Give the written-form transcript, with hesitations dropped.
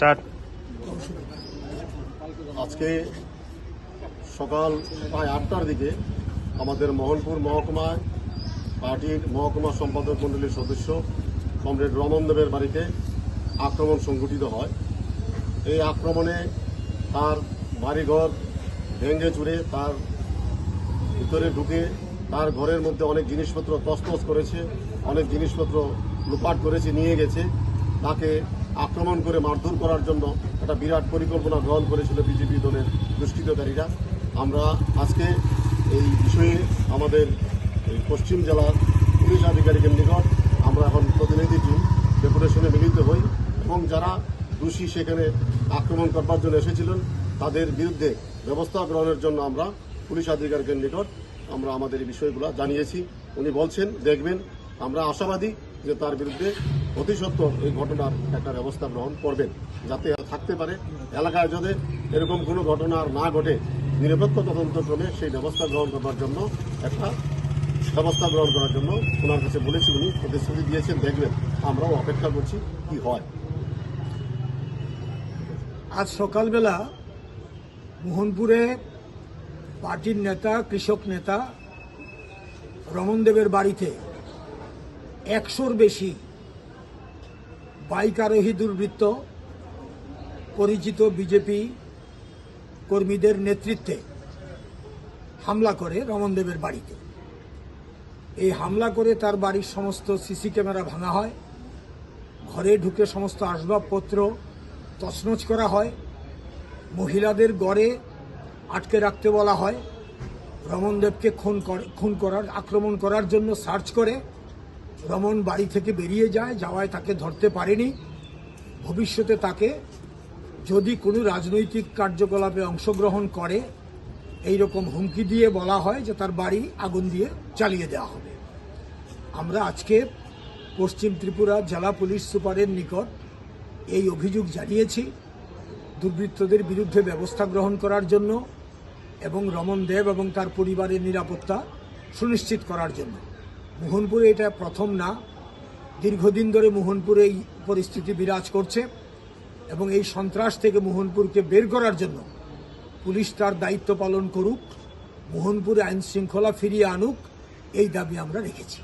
Start. আজকে সকাল প্রায় 8টার দিকে আমাদের মোহনপুর মহকুমায় পার্টির মহকুমা সম্পাদক মণ্ডলীর সদস্য কমরেড রমন দেবের বাড়িতে আক্রমণ সংঘটিত হয়। এই আক্রমণে তার বাড়িঘর ভেঙে চুরে তার ভিতরে ঢুকে তার ঘরের মধ্যে অনেক জিনিসপত্র তছনছ করেছে, অনেক জিনিসপত্র লুটপাট করেছে, নিয়ে গেছে। তাকে আক্রমণ করে মারধর করার জন্য একটা বিরাট পরিকল্পনা গ্রহণ করেছিল বিজেপি দলের দুষ্কৃতকারীরা। আমরা আজকে এই বিষয়ে আমাদের এই পশ্চিম জেলার পুলিশ আধিকারিকের নিকট আমরা এখন প্রতিনিধি টিম ডেপুটেশনে মিলিত হই এবং যারা দোষী সেখানে আক্রমণ করবার জন্য এসেছিলেন তাদের বিরুদ্ধে ব্যবস্থা গ্রহণের জন্য আমরা পুলিশ আধিকারিকের নিকট আমরা আমাদের এই বিষয়গুলো জানিয়েছি। উনি বলছেন দেখবেন। আমরা আশাবাদী যে তার বিরুদ্ধে অতি সত্বর এই ঘটনার একটা ব্যবস্থা গ্রহণ করবেন, যাতে থাকতে পারে এলাকায় যাতে এরকম কোনো ঘটনা না ঘটে নিরপেক্ষ তদন্তক্রমে সেই ব্যবস্থা গ্রহণ করার জন্য একটা ব্যবস্থা গ্রহণ করার জন্য ওনার কাছে বলেছি। উনি প্রতিশ্রুতি দিয়েছেন, দেখবেন। আমরাও অপেক্ষা করছি কি হয়। আজ সকালবেলা মোহনপুরে পার্টির নেতা, কৃষক নেতা রমন দেবের বাড়িতে 100-র বেশি বাইক আরোহী দুর্বৃত্ত পরিচিত বিজেপি কর্মীদের নেতৃত্বে হামলা করে রমন দেবের বাড়িতে। এই হামলা করে তার বাড়ির সমস্ত সিসি ক্যামেরা ভাঙা হয়, ঘরে ঢুকে সমস্ত আসবাবপত্র তছনছ করা হয়, মহিলাদের গড়ে আটকে রাখতে বলা হয়, রমন দেবকে আক্রমণ করার জন্য সার্চ করে। রমন বাড়ি থেকে বেরিয়ে যাওয়ায় তাকে ধরতে পারেনি। ভবিষ্যতে তাকে যদি কোনো রাজনৈতিক কার্যকলাপে অংশগ্রহণ করে এই রকম হুমকি দিয়ে বলা হয় যে তার বাড়ি আগুন দিয়ে জ্বালিয়ে দেওয়া হবে। আমরা আজকে পশ্চিম ত্রিপুরা জেলা পুলিশ সুপারের নিকট এই অভিযোগ জানিয়েছি দুর্বৃত্তদের বিরুদ্ধে ব্যবস্থা গ্রহণ করার জন্য এবং রমন দেব এবং তার পরিবারের নিরাপত্তা সুনিশ্চিত করার জন্য। মোহনপুরে এটা প্রথম না, দীর্ঘদিন ধরে মোহনপুরে এই পরিস্থিতি বিরাজ করছে এবং এই সন্ত্রাস থেকে মোহনপুরকে বের করার জন্য পুলিশ তার দায়িত্ব পালন করুক, মোহনপুরে আইন শৃঙ্খলা ফিরিয়ে আনুক, এই দাবি আমরা রেখেছি।